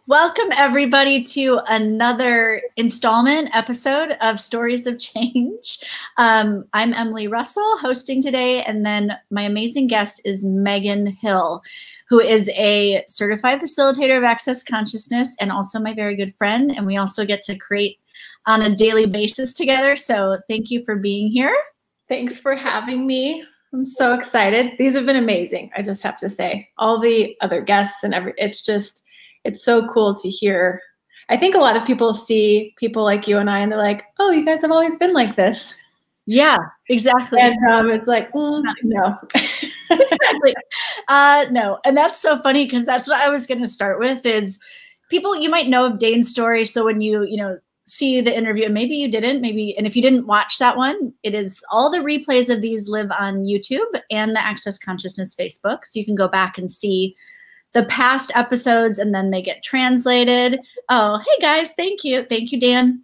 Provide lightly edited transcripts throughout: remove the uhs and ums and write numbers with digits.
Welcome everybody to another installment episode of Stories of Change. I'm Emily Russell hosting today, and then my amazing guest is Megan Hill, who is a certified facilitator of access consciousness and also my very good friend. And we also get to create on a daily basis together. So thank you for being here. Thanks for having me. I'm so excited. These have been amazing. I just have to say, all the other guests and it's so cool to hear. I think a lot of people see people like you and I, and they're like, oh, you guys have always been like this. Yeah, exactly. And it's like, no. Exactly. No. And that's so funny because that's what I was going to start with is people, you might know of Dane's story. So when you see the interview, and maybe you didn't, and if you didn't watch that one, it is all the replays of these live on YouTube and the Access Consciousness Facebook. So you can go back and see the past episodes, and then they get translated. Oh, hey guys, thank you. Thank you, Dan.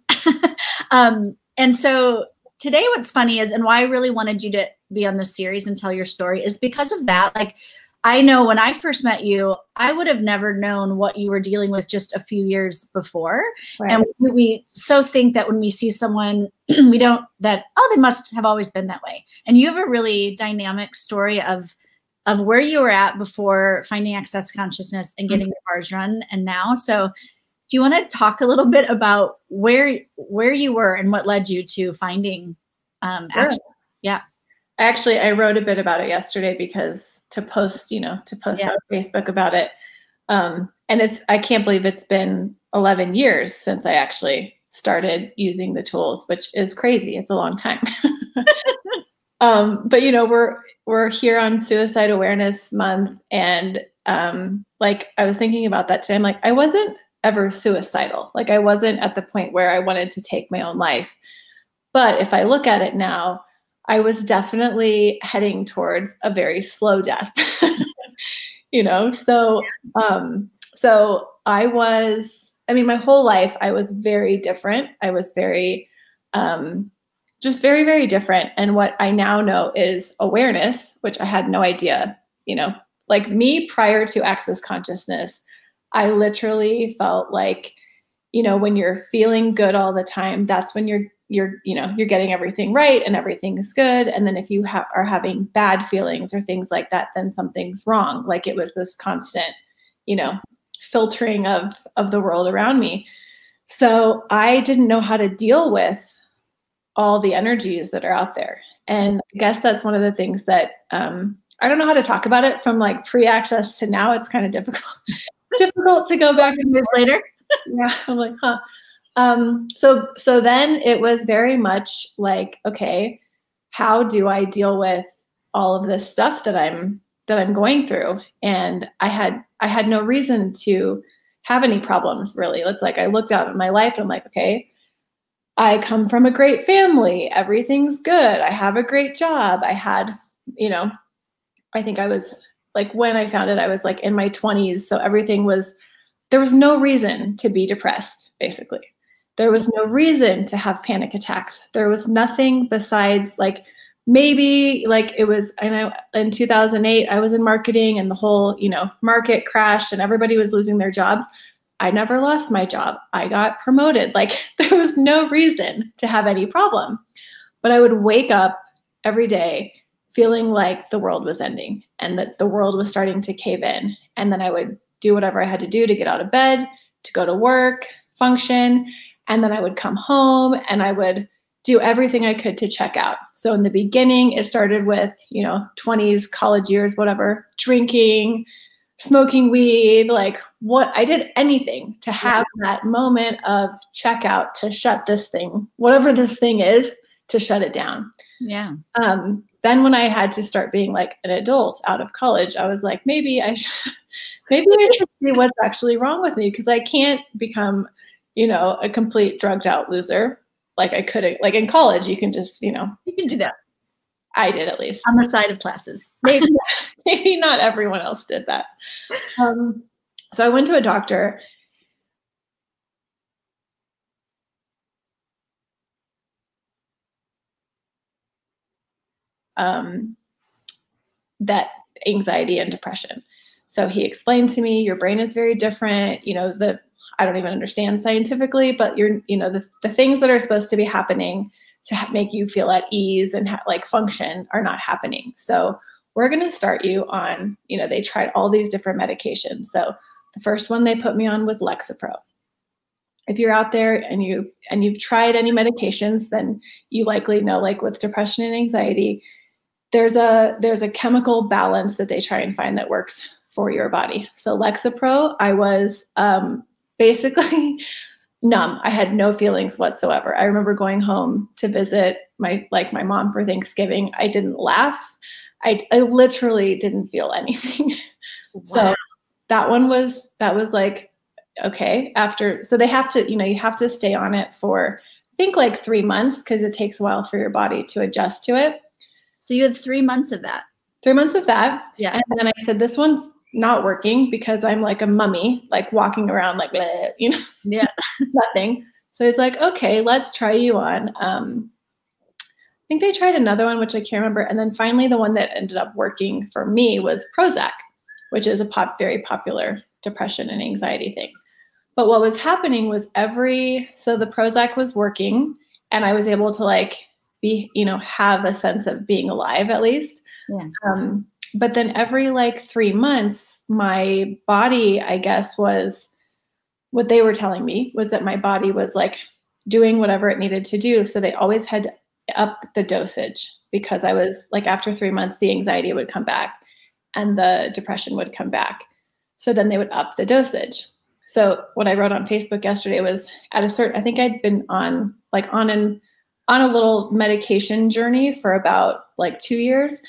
And so today what's funny is, and why I really wanted you to be on this series and tell your story is because of that. Like, I know when I first met you, I would have never known what you were dealing with just a few years before. Right. And we so think that when we see someone, they must have always been that way. And you have a really dynamic story of where you were at before finding access consciousness and getting your bars run and now. So do you want to talk a little bit about where you were and what led you to finding Sure. Yeah. Actually, I wrote a bit about it yesterday because to post on Facebook about it. And I can't believe it's been 11 years since I actually started using the tools, which is crazy. It's a long time. But we're here on Suicide Awareness Month, and I was thinking about that today. I'm like, I wasn't ever suicidal. Like, I wasn't at the point where I wanted to take my own life. But if I look at it now, I was definitely heading towards a very slow death. So I was, my whole life I was very different. I was very just very, very different. And what I now know is awareness, which I had no idea, like me prior to access consciousness, I literally felt like, when you're feeling good all the time, that's when you're getting everything right and everything is good. And then if you are having bad feelings or things like that, then something's wrong. Like it was this constant, filtering of the world around me. So I didn't know how to deal with all the energies that are out there. And I guess that's one of the things that I don't know how to talk about it from like pre-access to now. It's kind of difficult to go back years later. Yeah, I'm like, huh. So then it was very much like, okay, how do I deal with all of this stuff that I'm going through? And I had no reason to have any problems really. It's like I looked out at my life and I'm like, okay, I come from a great family. Everything's good. I have a great job. I had, I think I was like, when I found it, I was like in my 20s. So there was no reason to be depressed, basically. There was no reason to have panic attacks. There was nothing besides like, maybe like it was, I know in 2008, I was in marketing and the whole, market crashed and everybody was losing their jobs. I never lost my job. I got promoted. Like there was no reason to have any problem. But I would wake up every day feeling like the world was ending and that the world was starting to cave in. And then I would do whatever I had to do to get out of bed, to go to work, function. And then I would come home and I would do everything I could to check out. So in the beginning, it started with, 20s, college years, whatever, drinking, smoking weed, like what I did anything to have that moment of checkout to shut this thing, whatever this thing is, to shut it down. Yeah. Then when I had to start being like an adult out of college, I was like, maybe I should see what's actually wrong with me because I can't become, a complete drugged out loser. Like I couldn't, like in college, you can just, you can do that. I did at least. On the side of classes. Maybe not everyone else did that. So I went to a doctor. That anxiety and depression. So he explained to me, your brain is very different. I don't even understand scientifically, but the things that are supposed to be happening to make you feel at ease and like function are not happening. So we're going to start you on, they tried all these different medications. So the first one they put me on was Lexapro. If you're out there and you've tried any medications, then you likely know, like with depression and anxiety, there's a chemical balance that they try and find that works for your body. So Lexapro, I was basically numb. I had no feelings whatsoever. I remember going home to visit my mom for Thanksgiving. I didn't laugh. I literally didn't feel anything. Wow. So that was like, okay, so they have to, you have to stay on it for, I think, like 3 months, because it takes a while for your body to adjust to it. So you had 3 months of that. 3 months of that. Yeah. And then I said, this one's not working because I'm like a mummy, like walking around like, bleh, yeah, nothing. So he's like, okay, let's try you on. I think they tried another one, which I can't remember. And then finally, the one that ended up working for me was Prozac, which is a very popular depression and anxiety thing. But what was happening was so the Prozac was working, and I was able to like be, have a sense of being alive at least. Yeah. But then every like 3 months, my body, I guess, was, what they were telling me was that my body was like doing whatever it needed to do. So they always had to up the dosage, because I was like, after 3 months, the anxiety would come back and the depression would come back. So then they would up the dosage. So what I wrote on Facebook yesterday was, I think I'd been on a little medication journey for about like 2 years.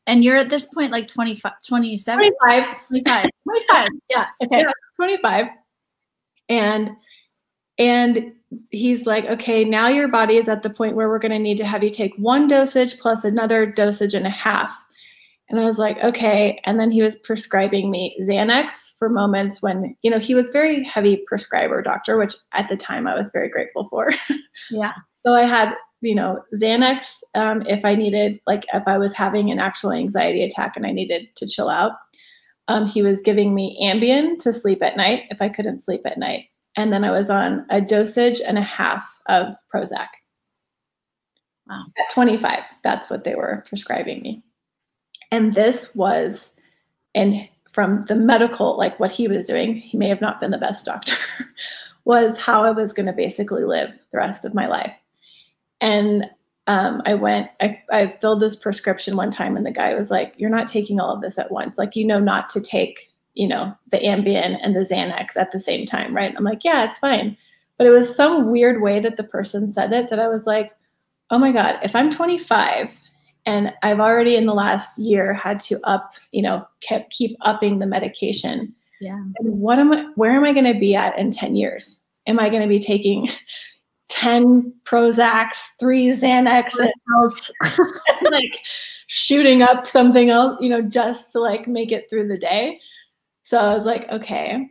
And you're at this point like 25, 27? 25. 25. Yeah. Okay. Yeah, 25. And he's like, okay, now your body is at the point where we're going to need to have you take one dosage plus another dosage and a half. And I was like, okay. And then he was prescribing me Xanax for moments when, he was very heavy prescriber doctor, which at the time I was very grateful for. Yeah. So I had, Xanax if I needed, like if I was having an actual anxiety attack and I needed to chill out. He was giving me Ambien to sleep at night if I couldn't sleep at night. And then I was on a dosage and a half of Prozac. Wow. At 25, that's what they were prescribing me. And this was, and from the medical, like what he was doing, he may have not been the best doctor, was how I was going to basically live the rest of my life. And I filled this prescription one time, and the guy was like, you're not taking all of this at once. Like, not to take, the Ambien and the Xanax at the same time, right? I'm like, yeah, it's fine. But it was some weird way that the person said it that I was like, oh my God, if I'm 25 and I've already in the last year had to keep upping the medication. Yeah. And where am I going to be at in 10 years? Am I going to be taking 10 Prozacs, 3 Xanax, and like shooting up something else, just to like make it through the day? So I was like, okay,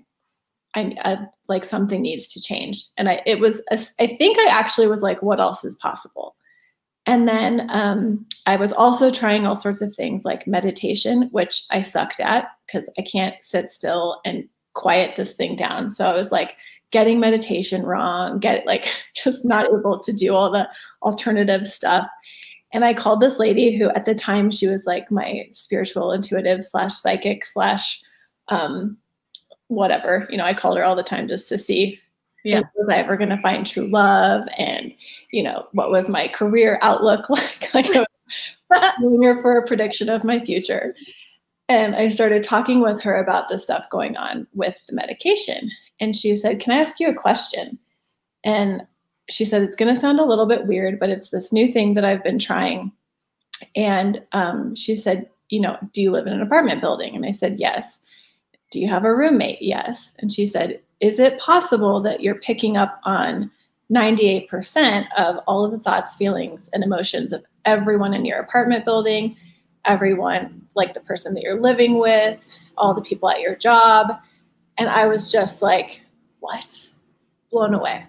I like something needs to change. And I think I actually was like, what else is possible? And then I was also trying all sorts of things like meditation, which I sucked at because I can't sit still and quiet this thing down. So I was like getting meditation wrong, just not able to do all the alternative stuff. And I called this lady who at the time, she was like my spiritual intuitive / psychic / whatever, I called her all the time just to see was I ever going to find true love, and, what was my career outlook like? Like I was doing her for a prediction of my future. And I started talking with her about the stuff going on with the medication. And she said, can I ask you a question? And she said, it's going to sound a little bit weird, but it's this new thing that I've been trying. And she said, do you live in an apartment building? And I said, yes. Do you have a roommate? Yes. And she said, is it possible that you're picking up on 98% of all of the thoughts, feelings, and emotions of everyone in your apartment building, everyone, like the person that you're living with, all the people at your job? And I was just like, what? Blown away.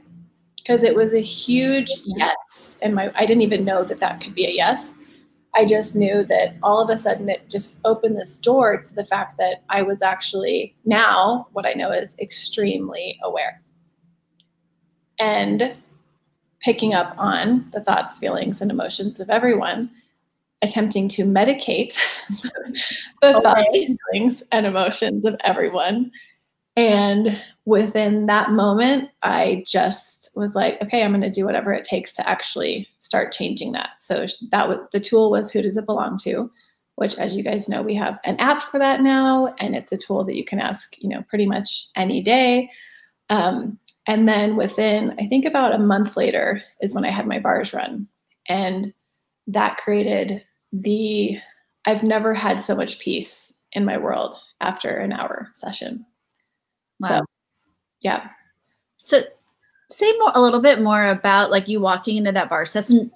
Because it was a huge yes. And I didn't even know that could be a yes. I just knew that all of a sudden it just opened this door to the fact that I was actually now what I know is extremely aware and picking up on the thoughts, feelings, and emotions of everyone, attempting to medicate the thoughts, feelings, and emotions of everyone. And within that moment, I just was like, okay, I'm going to do whatever it takes to actually start changing that. So that was, the tool was Who Does It Belong To? Which, as you guys know, we have an app for that now. And it's a tool that you can ask, pretty much any day. And then within, I think about a month later is when I had my bars run. And that created I've never had so much peace in my world after an hour session. Wow. So, yeah. So say a little bit more about like you walking into that bar session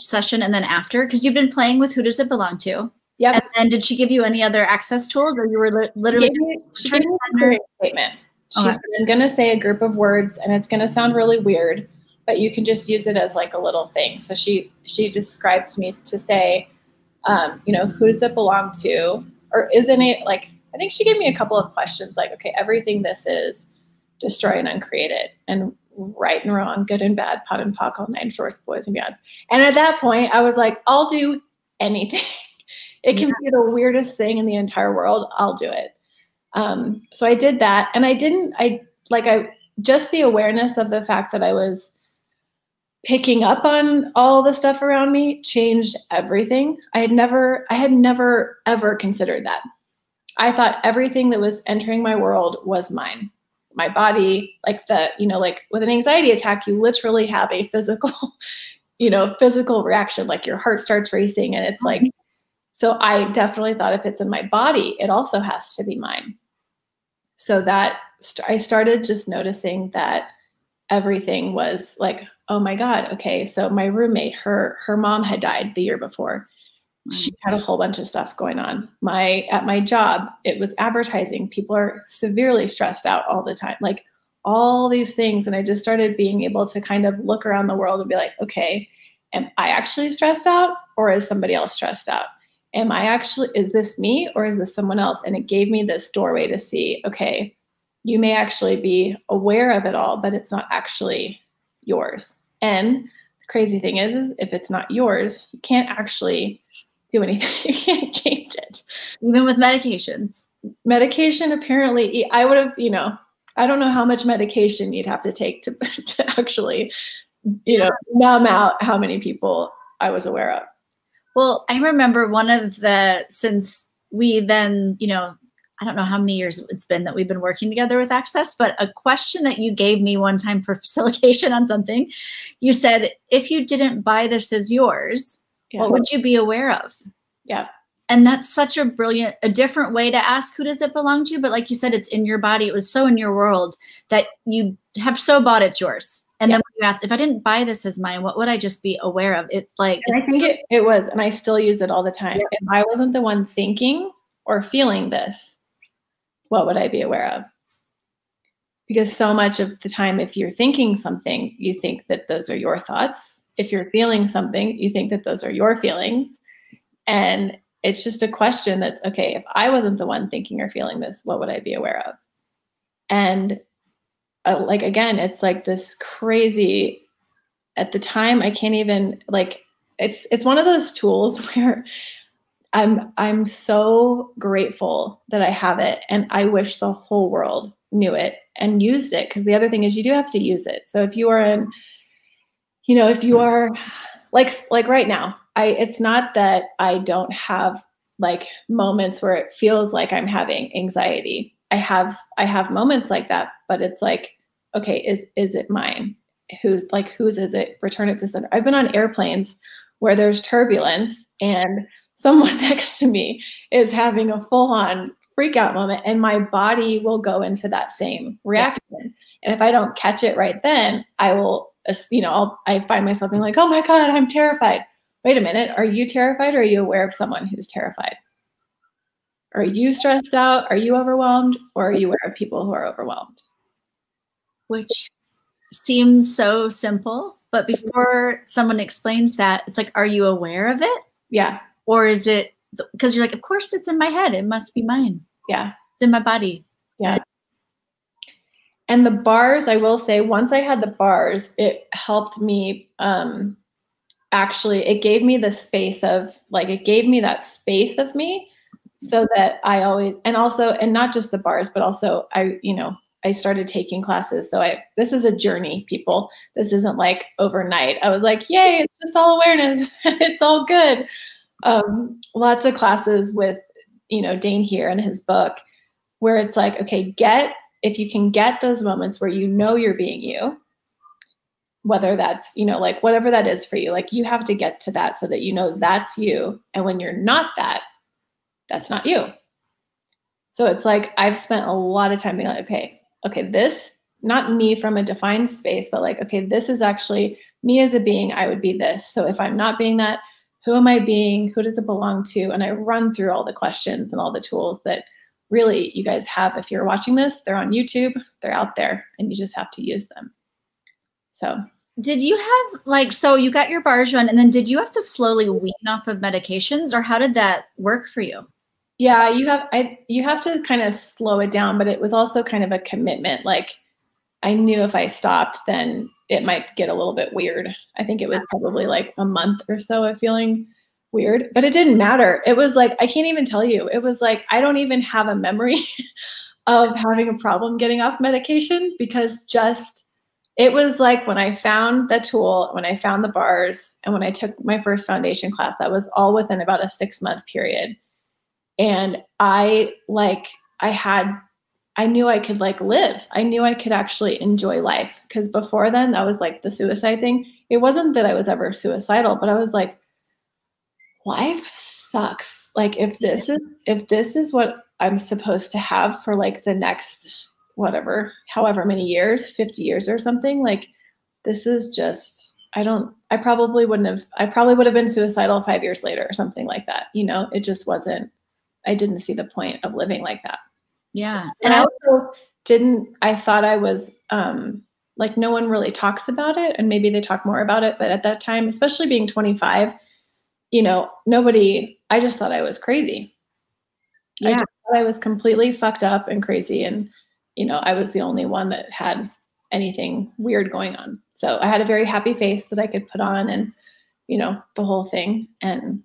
and then after, because you've been playing with Who Does It Belong To? Yeah. And then did she give you any other access tools, or you were literally she gave me a clearing statement. She said, I'm going to say a group of words and it's going to sound really weird, but you can just use it as like a little thing. So she described to me to say, who does it belong to? Or isn't it like, I think she gave me a couple of questions like, okay, everything this is, destroy and uncreate it, and right and wrong, good and bad, pot and pock, all nine shorts, boys and beyonds. And at that point, I was like, I'll do anything. It can be the weirdest thing in the entire world. I'll do it. So I did that. And just the awareness of the fact that I was picking up on all the stuff around me changed everything. I had never ever considered that. I thought everything that was entering my world was mine. My body, like with an anxiety attack, you literally have a physical, physical reaction, like your heart starts racing and it's like, so I definitely thought if it's in my body, it also has to be mine. So that I started just noticing that everything was like, oh my God, okay. So my roommate, her mom had died the year before. She had a whole bunch of stuff going on. At my job, it was advertising. People are severely stressed out all the time, like all these things. And I just started being able to kind of look around the world and be like, okay, am I actually stressed out, or is somebody else stressed out? Is this me, or is this someone else? And it gave me this doorway to see, okay, you may actually be aware of it all, but it's not actually yours. And the crazy thing is if it's not yours, you can't actually do anything. You can't change it. Even with medications. Medication, apparently, I would have, I don't know how much medication you'd have to take to actually, numb out how many people I was aware of. Well, I remember since we then, I don't know how many years it's been that we've been working together with Access, but a question that you gave me one time for facilitation on something, you said, if you didn't buy this as yours, what would you be aware of? Yeah. And that's such a different way to ask, who does it belong to? But like you said, it's in your body. It was so in your world that you have so bought it's yours. And then when you ask, if I didn't buy this as mine, what would I just be aware of? And I think it was, and I still use it all the time. Yeah. If I wasn't the one thinking or feeling this, what would I be aware of? Because so much of the time, if you're thinking something, you think that those are your thoughts. If you're feeling something, you think that those are your feelings. And it's just a question that's, okay, if I wasn't the one thinking or feeling this, what would I be aware of? And again, it's like this crazy, at the time, I can't even, it's one of those tools where I'm so grateful that I have it. And I wish the whole world knew it and used it. Because the other thing is you do have to use it. So if you are if you are like right now, it's not that I don't have moments where it feels like I'm having anxiety. I have moments like that, but it's like, okay, is it mine? Whose is it? Return it to center. I've been on airplanes where there's turbulence and someone next to me is having a full-on freak out moment, and my body will go into that same reaction. Yeah. And if I don't catch it right then, I will, I find myself being like, oh my God, I'm terrified. Wait a minute. Are you terrified, or are you aware of someone who's terrified? Are you stressed out? Are you overwhelmed? Or are you aware of people who are overwhelmed? Which seems so simple, but before someone explains that, it's like, are you aware of it? Yeah. or is it because you're like, of course it's in my head, it must be mine. Yeah. It's in my body. Yeah. And the bars, I will say, once I had the bars, it helped me, actually, it gave me the space of, like, it gave me that space of me, so that I always, and also, and not just the bars, but also I started taking classes. So this is a journey, people. This isn't like overnight. I was like, yay, it's just all awareness. It's all good. Lots of classes with, Dane here in his book, where it's like, okay, if you can get those moments where you're being you, whether that's, like whatever that is for you, like you have to get to that so that that's you. And when you're not that, that's not you. So it's like, I've spent a lot of time being like, okay, this, not me from a defined space, but like, okay, this is actually me as a being. I would be this. So if I'm not being that, who am I being? Who does it belong to? And I run through all the questions and all the tools that really you guys have. If you're watching this, they're on YouTube, they're out there, and you just have to use them. So did you have so you got your bars run, and then did you have to slowly wean off of medications, or how did that work for you? Yeah, you have to kind of slow it down, but it was also kind of a commitment. Like I knew if I stopped, then it might get a little bit weird. I think it was probably like a month or so of feeling weird, but it didn't matter. It was like, I can't even tell you. It was like, I don't even have a memory of having a problem getting off medication, because it was like when I found the tool, when I found the bars, and when I took my first foundation class, that was all within about a 6-month period. And I knew I could like live. I knew I could actually enjoy life. Because before then, that was like the suicide thing. It wasn't that I was ever suicidal, but I was like, life sucks. Like if this is what I'm supposed to have for like the next however many years, 50 years or something, like this is just, I probably would have been suicidal 5 years later or something like that. It just wasn't, I didn't see the point of living like that. Yeah. And I also I thought I was, like no one really talks about it, and maybe they talk more about it. But at that time, especially being 25, I just thought I was crazy. Yeah. I just thought I was completely fucked up and crazy. And, I was the only one that had anything weird going on. So I had a very happy face that I could put on, and, the whole thing. And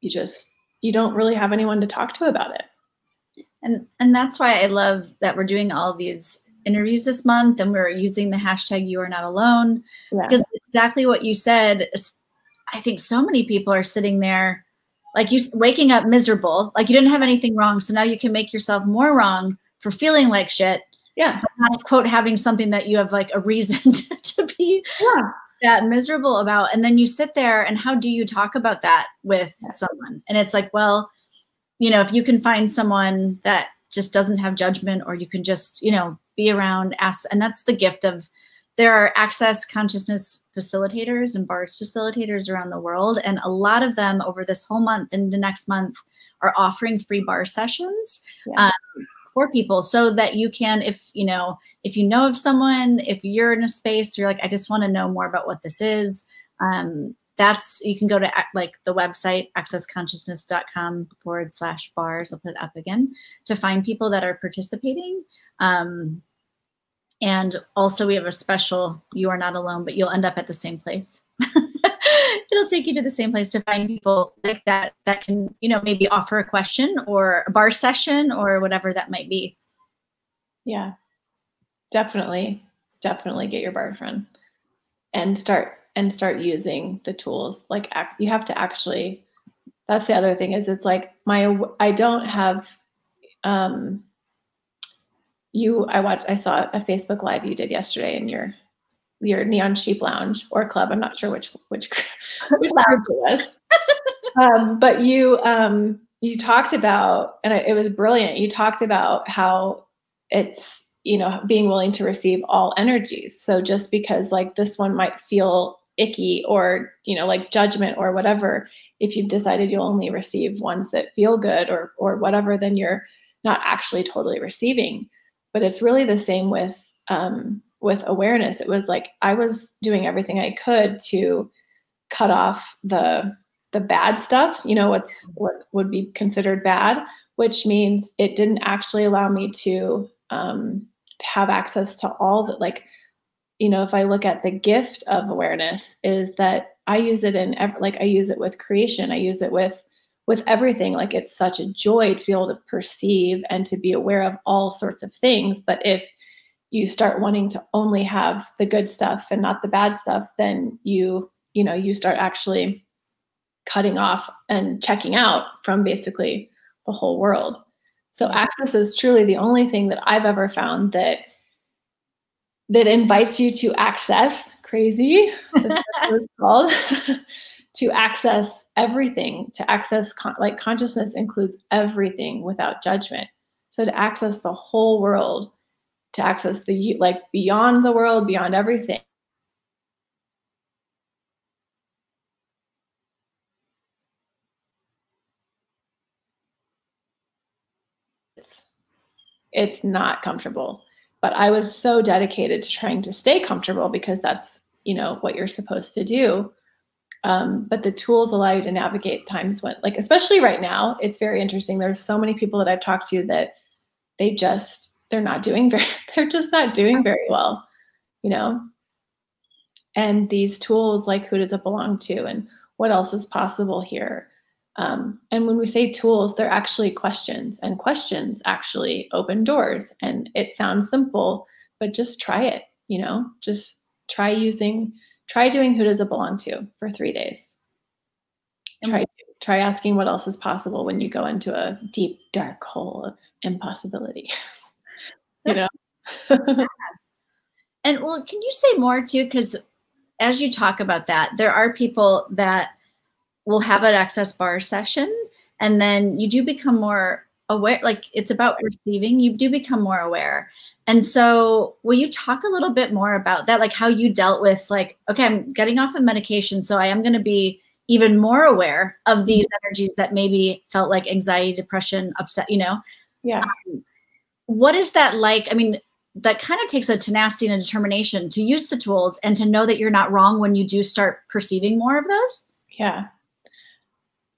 you don't really have anyone to talk to about it. And that's why I love that we're doing all these interviews this month, and we're using the hashtag You Are Not Alone, because exactly what you said. I think so many people are sitting there like you, waking up miserable, like you didn't have anything wrong. So now you can make yourself more wrong for feeling like shit. Yeah. But not, quote, having something that you have like a reason to be that miserable about. And then you sit there, and how do you talk about that with someone? And it's like, well, if you can find someone that just doesn't have judgment, or you can just, be around, ask. And that's the gift of, there are access consciousness facilitators and bars facilitators around the world. And a lot of them over this whole month and the next month are offering free bar sessions for people, so that you can, if you know of someone, if you're in a space where you're like, I just want to know more about what this is, you can go to like the website, accessconsciousness.com/bars. I'll put it up again to find people that are participating. And also we have a special, You Are Not Alone, but you'll end up at the same place. It'll take you to the same place to find people like that can, maybe offer a question or a bar session or whatever that might be. Yeah, definitely get your bar friend and start using the tools. Like you have to actually, that's the other thing, is it's like I don't have, I saw a Facebook Live you did yesterday in your Neon Sheep Lounge or club. I'm not sure which lounge it was. But you talked about, and it was brilliant. You talked about how it's, being willing to receive all energies. So just because like this one might feel icky or, like judgment or whatever, if you've decided you'll only receive ones that feel good or whatever, then you're not actually totally receiving. But it's really the same with awareness. It was like I was doing everything I could to cut off the the bad stuff, what would be considered bad, which means it didn't actually allow me to have access to all that, like, if I look at the gift of awareness, is that I use it I use it with creation. I use it with everything. Like, it's such a joy to be able to perceive and to be aware of all sorts of things. But if you start wanting to only have the good stuff and not the bad stuff, then you start actually cutting off and checking out from basically the whole world. So access is truly the only thing that I've ever found that invites you to access, crazy, that's what it's called, to access everything, to access, consciousness includes everything without judgment. So to access the whole world, to access beyond the world, beyond everything. It's not comfortable. But I was so dedicated to trying to stay comfortable because that's, what you're supposed to do. But the tools allow you to navigate times when, especially right now, it's very interesting. There's so many people that I've talked to that they're just not doing very well, And these tools, like, who does it belong to, and what else is possible here? And when we say tools, they're actually questions, and questions actually open doors. And it sounds simple, but just try it, just try doing who does it belong to for 3 days. Try asking what else is possible when you go into a deep, dark hole of impossibility, And well, can you say more too? Because as you talk about that, there are people that will have an access bar session, and then you do become more aware. Like, it's about receiving. You do become more aware. And so will you talk a little bit more about that? Like, how you dealt with, like, okay, I'm getting off of medication, so I am going to be even more aware of these energies that maybe felt like anxiety, depression, upset, Yeah. What is that like? I mean, that kind of takes a tenacity and a determination to use the tools and to know that you're not wrong when you do start perceiving more of those. Yeah.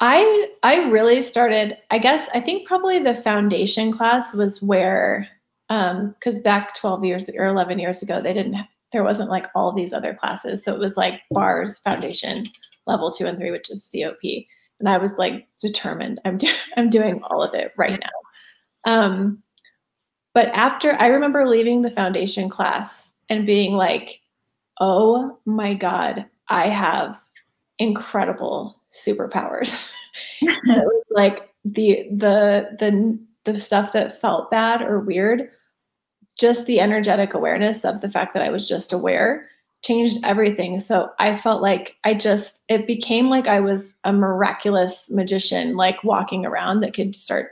I really started, I think probably the foundation class was where, because back 12 years or 11 years ago, there wasn't like all these other classes. So it was like bars, foundation, level 2 and 3, which is COP. And I was like determined, I'm doing all of it right now. But after, I remember leaving the foundation class and being like, oh my God, I have incredible superpowers. It was like the stuff that felt bad or weird, just the energetic awareness of the fact that I was just aware changed everything. So I felt like it became like I was a miraculous magician, like walking around that could start,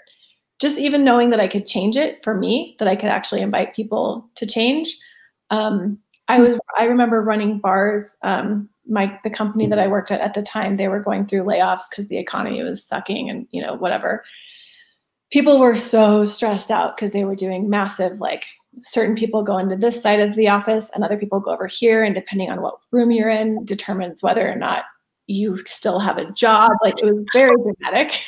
just even knowing that I could change it for me, that I could actually invite people to change. I remember running bars. The company that I worked at the time, they were going through layoffs because the economy was sucking and, whatever. People were so stressed out because they were doing massive, like, certain people go into this side of the office and other people go over here. And depending on what room you're in determines whether or not you still have a job. Like, it was very dramatic.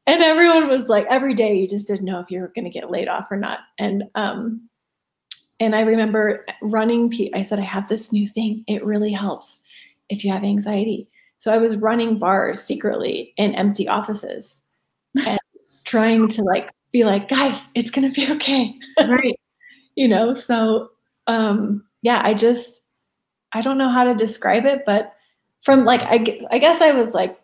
And everyone was like, every day you just didn't know if you were going to get laid off or not. And I remember I said, I have this new thing. It really helps if you have anxiety. So I was running bars secretly in empty offices and trying to be like, guys, it's going to be okay. Right. So I don't know how to describe it, but from I guess I was like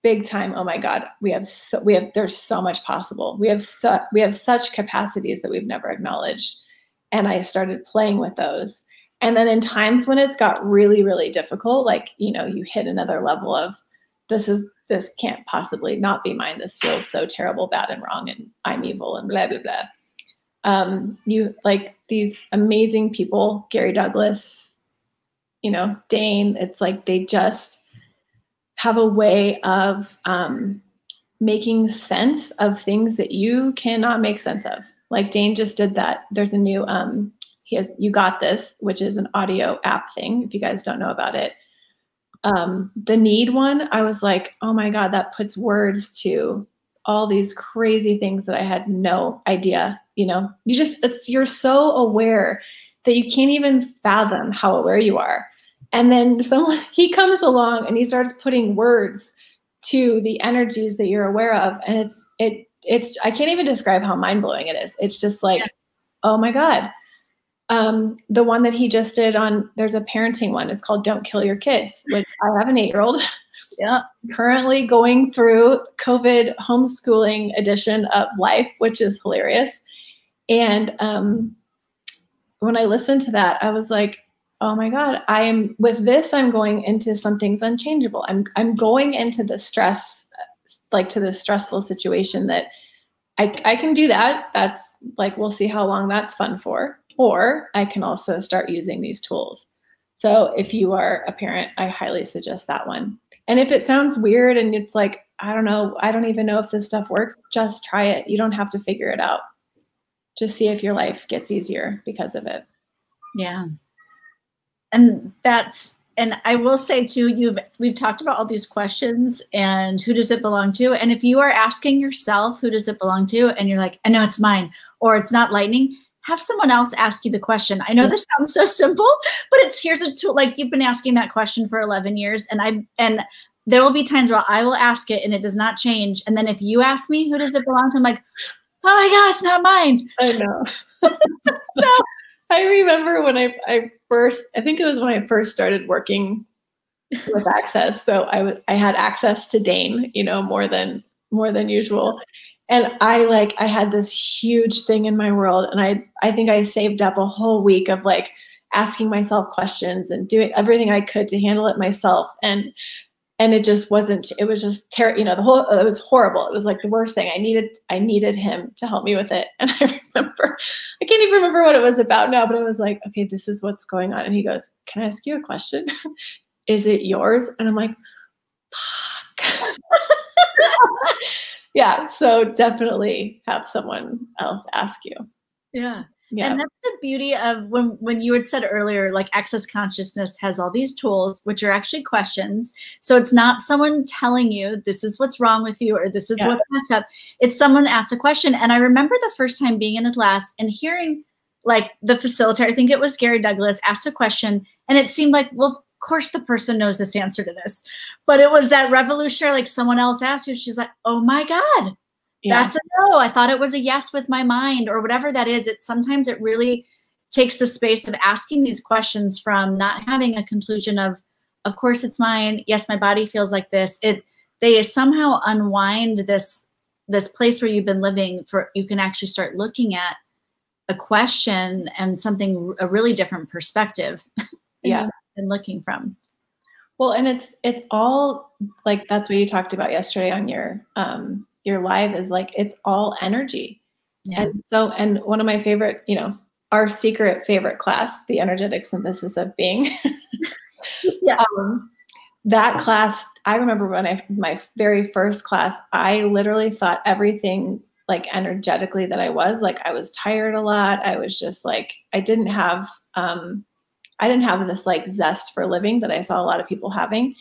big time. Oh my God, there's so much possible. We have such capacities that we've never acknowledged. And I started playing with those. And then in times when it's got really, really difficult, you hit another level of this can't possibly not be mine. This feels so terrible, bad and wrong. And I'm evil and blah, blah, blah. You like these amazing people, Gary Douglas, Dane, it's like, they just have a way of making sense of things that you cannot make sense of. Like Dane just did that. There's a new, he has You Got This, which is an audio app thing. If you guys don't know about it, The need one, I was like, oh my God, that puts words to all these crazy things that I had no idea. You know, you're so aware that you can't even fathom how aware you are. And then he comes along and he starts putting words to the energies that you're aware of. And it's, I can't even describe how mind blowing it is. It's just like, oh my God. The one that he just did there's a parenting one. It's called Don't Kill Your Kids, which I have an 8-year-old. Yeah. Currently going through COVID homeschooling edition of life, which is hilarious. And when I listened to that, I was like, oh my God, I'm going into something's unchangeable. I'm going into the stress, like to this stressful situation that I can do that. That's like, we'll see how long that's fun for. Or I can also start using these tools. So if you are a parent, I highly suggest that one. And if it sounds weird and it's like, I don't know, I don't even know if this stuff works, just try it. You don't have to figure it out. Just see if your life gets easier because of it. Yeah. And I will say too, we've talked about all these questions and who does it belong to? And if you are asking yourself, who does it belong to? And you're like, I know it's mine, or it's not lightning, have someone else ask you the question. I know this sounds so simple, but here's a tool. Like, you've been asking that question for 11 years and there will be times where I will ask it and it does not change. And then if you ask me, who does it belong to? I'm like, oh my God, it's not mine. I know. So I remember when I think it was when I first started working with Access. So I had access to Dane, you know, more than usual. And I had this huge thing in my world. And I think I saved up a whole week of like asking myself questions and doing everything I could to handle it myself. And it just wasn't, it was just terrible. You know, it was horrible. It was like the worst thing. I needed him to help me with it. And I can't even remember what it was about now, but I was like, okay, this is what's going on. And he goes, can I ask you a question? Is it yours? And I'm like, fuck. Yeah. So definitely have someone else ask you. Yeah. Yeah. And that's the beauty of when you had said earlier, like Access Consciousness has all these tools, which are actually questions. So it's not someone telling you this is what's wrong with you or this is what's messed up. It's someone asked a question. And I remember the first time being in a class and hearing like the facilitator, I think it was Gary Douglas, asked a question. And it seemed like, well, of course the person knows this answer to this. But it was that revolutionary, like someone else asked you, she's like, oh my God. Yeah. That's a no. I thought it was a yes with my mind or whatever that is. Sometimes it really takes the space of asking these questions from not having a conclusion of course it's mine. Yes, my body feels like this. They somehow unwind this place where you've been living you can actually start looking at a question and a really different perspective. Yeah. And looking from. Well, and it's all like, that's what you talked about yesterday on your live is like, it's all energy. Yeah. And one of my favorite, you know, our secret favorite class, the energetic synthesis of being. Yeah. That class, I remember my very first class, I literally thought everything like energetically that I was tired a lot. I was just like, I didn't have this like zest for living that I saw a lot of people having.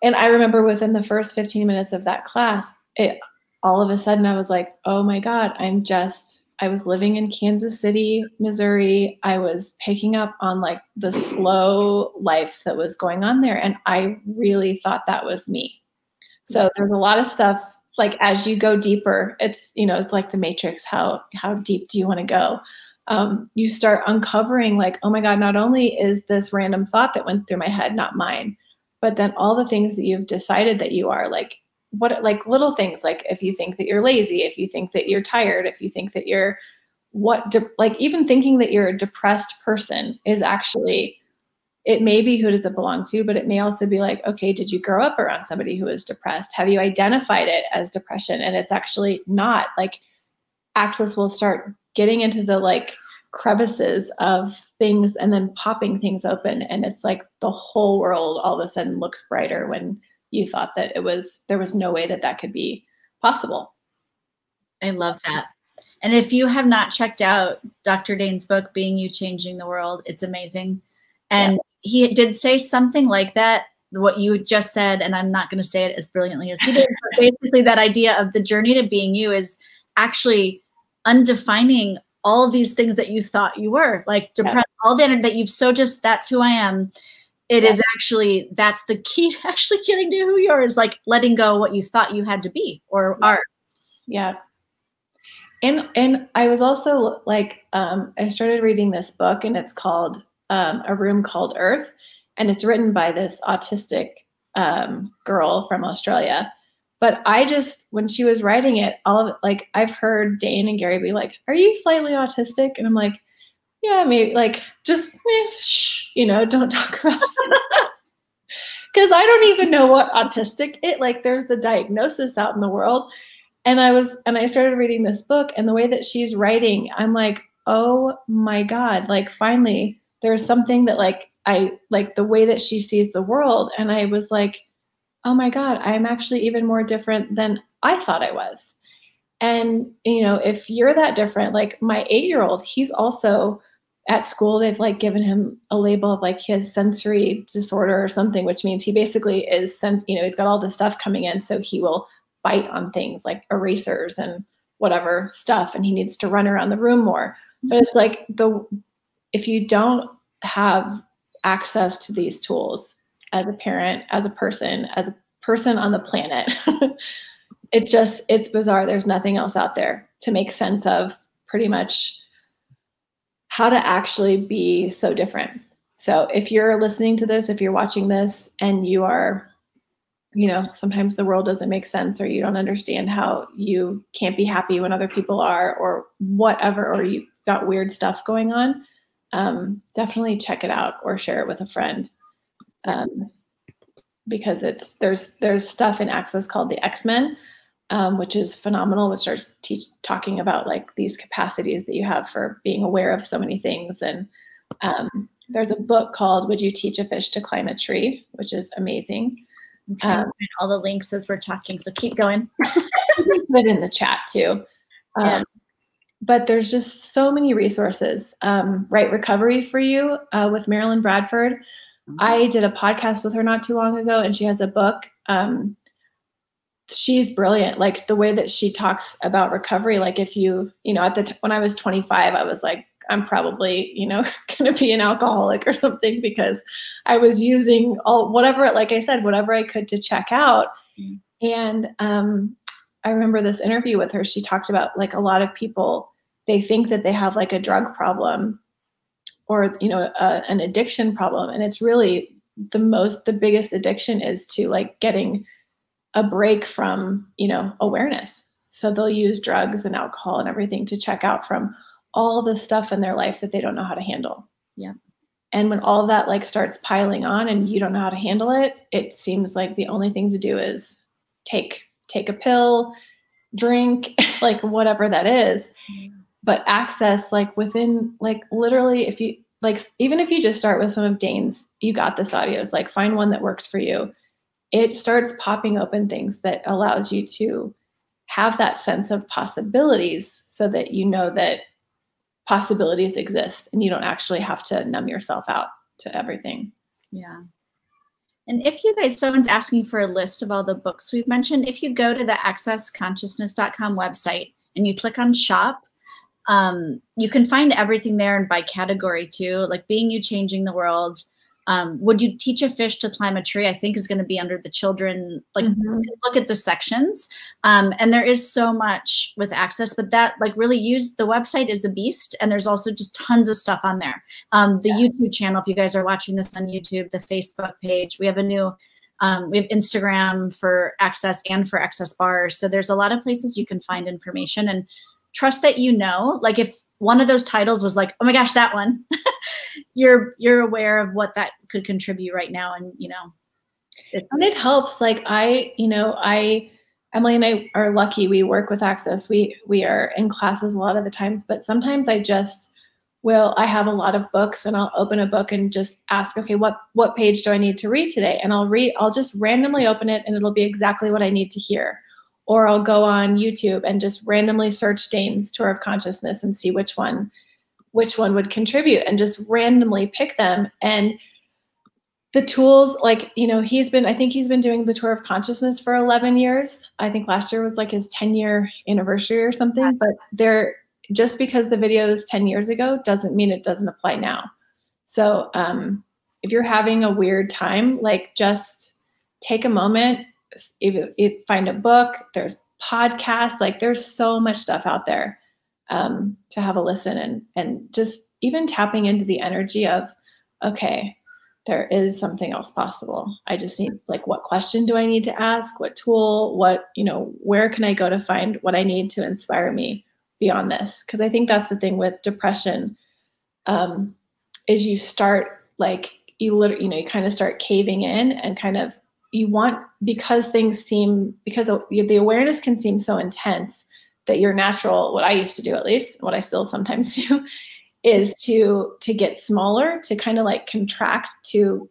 And I remember within the first 15 minutes of that class, all of a sudden I was like, oh my God, I was living in Kansas City, Missouri. I was picking up on like the slow life that was going on there. And I really thought that was me. So there's a lot of stuff, like as you go deeper, it's, you know, it's like the Matrix, how deep do you want to go? You start uncovering like, oh my God, not only is this random thought that went through my head not mine, but then all the things that you've decided that you are, like like little things, like if you think that you're lazy, if you think that you're tired, if you think that you're like even thinking that you're a depressed person is actually, it may be who does it belong to, but it may also be like, okay, did you grow up around somebody who is depressed? Have you identified it as depression? And it's actually not. Like Access will start getting into the like crevices of things and then popping things open. And it's like the whole world all of a sudden looks brighter when you thought that there was no way that could be possible. I love that. And if you have not checked out Dr. Dane's book, Being You, Changing the World, it's amazing. And he did say something like that what you just said, and I'm not going to say it as brilliantly as he did, but basically that idea of the journey to being you is actually undefining all of these things that you thought you were, like depressed, all the energy that you've so just, that's who I am. It is actually, that's the key to actually getting to who you are, is like letting go what you thought you had to be or are. Yeah. And I was also like, I started reading this book, and it's called A Room Called Earth. And it's written by this autistic girl from Australia. But I just, when she was writing it, all of it, like, I've heard Dane and Gary be like, "Are you slightly autistic?" And I'm like, "Yeah, maybe, like, just, shh, you know, don't talk about it." Because I don't even know what autistic it, like, there's the diagnosis out in the world. And I started reading this book, and the way that she's writing, I'm like, oh my God, like, finally there's something that, like, I like the way that she sees the world. And I was like, oh my God, I'm actually even more different than I thought I was. And, you know, if you're that different, like my 8-year-old, he's also at school, they've like given him a label of like he has sensory disorder or something, which means he basically is, you know, he's got all this stuff coming in. So he will bite on things like erasers and whatever stuff, and he needs to run around the room more. But it's like, if you don't have access to these tools as a parent, as a person on the planet, it's bizarre. There's nothing else out there to make sense of pretty much how to actually be so different. So if you're listening to this, if you're watching this, and you are, you know, sometimes the world doesn't make sense, or you don't understand how you can't be happy when other people are, or whatever, or you've got weird stuff going on, definitely check it out or share it with a friend. Because there's stuff in Access called the X-Men, which is phenomenal, which starts talking about like these capacities that you have for being aware of so many things. And there's a book called Would You Teach a Fish to Climb a Tree, which is amazing. All the links as we're talking, so keep going. Put it in the chat too. But there's just so many resources. Right Recovery for You with Marilyn Bradford. I did a podcast with her not too long ago, and she has a book. She's brilliant. Like the way that she talks about recovery, like if you know, when I was 25, I was like, I'm probably, you know, going to be an alcoholic or something, because I was using whatever I could to check out. And I remember this interview with her. She talked about like a lot of people, they think that they have like a drug problem or, you know, an addiction problem. And it's really the biggest addiction is to like getting a break from, you know, awareness. So they'll use drugs and alcohol and everything to check out from all the stuff in their life that they don't know how to handle. Yeah. And when all of that like starts piling on and you don't know how to handle it, it seems like the only thing to do is take a pill, drink, like whatever that is. But Access, like within, like literally, if you like, even if you just start with some of Dane's You Got This audios, like find one that works for you. It starts popping open things that allows you to have that sense of possibilities, so that you know that possibilities exist and you don't actually have to numb yourself out to everything. Yeah. And if you guys, someone's asking for a list of all the books we've mentioned, if you go to the accessconsciousness.com website and you click on shop, you can find everything there, and by category too, like Being You, Changing the World. Would You Teach a Fish to Climb a Tree, I think is going to be under the children, like look at the sections. And there is so much with Access, but that like really the website is a beast. And there's also just tons of stuff on there. The YouTube channel, if you guys are watching this on YouTube, the Facebook page, we have a new, we have Instagram for Access and for Access Bars. So there's a lot of places you can find information, and trust that, you know, like if one of those titles was like, oh my gosh, that one, you're aware of what that could contribute right now. And, you know, and it helps. Like Emily and I are lucky. We work with Access. We are in classes a lot of the times, but sometimes I have a lot of books, and I'll open a book and just ask, okay, what page do I need to read today? And I'll just randomly open it, and it'll be exactly what I need to hear. Or I'll go on YouTube and just randomly search Dane's Tour of Consciousness and see which one would contribute, and just randomly pick them. And the tools, like, you know, I think he's been doing the Tour of Consciousness for 11 years. I think last year was like his 10-year anniversary or something, but just because the video is 10 years ago doesn't mean it doesn't apply now. So if you're having a weird time, like, just take a moment, find a book, there's podcasts, like there's so much stuff out there to have a listen, and just even tapping into the energy of, okay, there is something else possible. I just need, like, what question do I need to ask? What tool, where can I go to find what I need to inspire me beyond this? Because I think that's the thing with depression, is you start, like, you kind of start caving in, and kind of, because the awareness can seem so intense that your natural, what I used to do, at least, what I still sometimes do, is to get smaller, to kind of like contract, to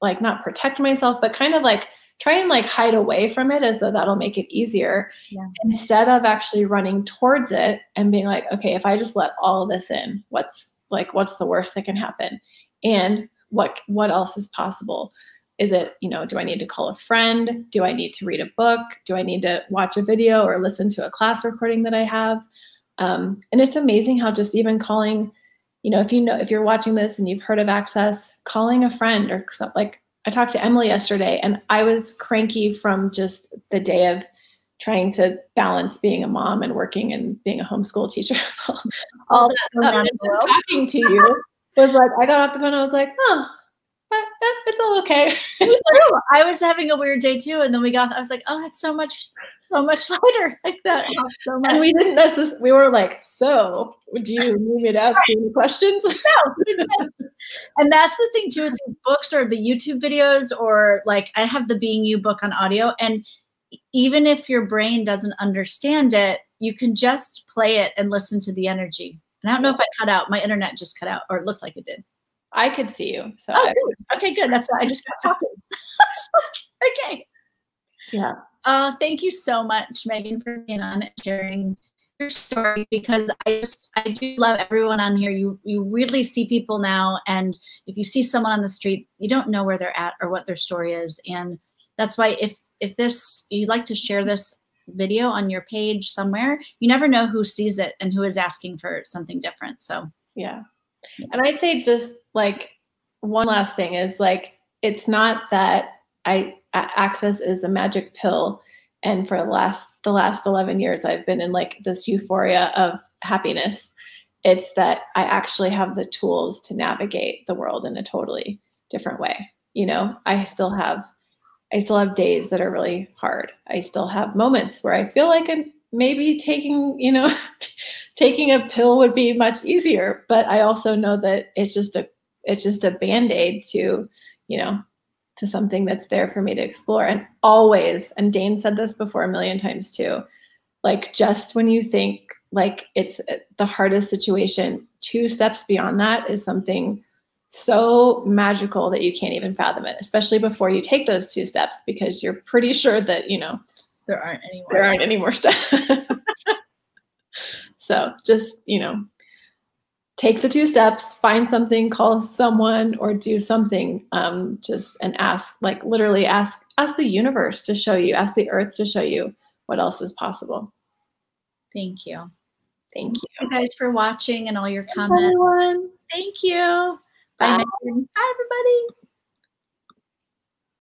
like not protect myself, but kind of like try and like hide away from it, as though that'll make it easier, instead of actually running towards it and being like, okay, if I just let all of this in, what's the worst that can happen? And what else is possible? Is it, do I need to call a friend? Do I need to read a book? Do I need to watch a video or listen to a class recording that I have? And it's amazing how just even calling, if you're watching this and you've heard of Access, calling a friend, or something. Like, I talked to Emily yesterday, and I was cranky from just the day of trying to balance being a mom and working and being a homeschool teacher. All that stuff. And just talking to you was like, I got off the phone, I was like, oh, it's all okay. I was having a weird day too, and then I was like, oh, that's so much lighter. Like, that helped so much. And we didn't necessarily, we were like, so do you need me to ask you any questions? No. And that's the thing too with these books or the YouTube videos, or like, I have the Being You book on audio, and even if your brain doesn't understand it, you can just play it and listen to the energy. And I don't know if I cut out, my internet just cut out, or it looked like it did. I could see you. So okay, good. That's why I just got talking. Okay. Yeah. Thank you so much, Megan, for being on and sharing your story, because I do love everyone on here. You really see people now, and if you see someone on the street, you don't know where they're at or what their story is. And that's why if you'd like to share this video on your page somewhere, you never know who sees it and who is asking for something different. So yeah. And I'd say just like one last thing is, like, it's not that Access is a magic pill, and for the last 11 years I've been in like this euphoria of happiness. It's that I actually have the tools to navigate the world in a totally different way. I still have days that are really hard. I still have moments where I feel like I'm maybe taking a pill would be much easier, but I also know that it's just a Band-Aid to, to something that's there for me to explore. And always, and Dane said this before a million times too, like, just when you think like it's the hardest situation, 2 steps beyond that is something so magical that you can't even fathom it, especially before you take those 2 steps, because you're pretty sure that, there aren't any more steps. So just, take the 2 steps, find something, call someone, or do something, and ask, like, literally ask the universe to show you, ask the earth to show you what else is possible. Thank you. Thank you guys for watching and all your comments. Everyone. Thank you. Bye. Bye, everybody.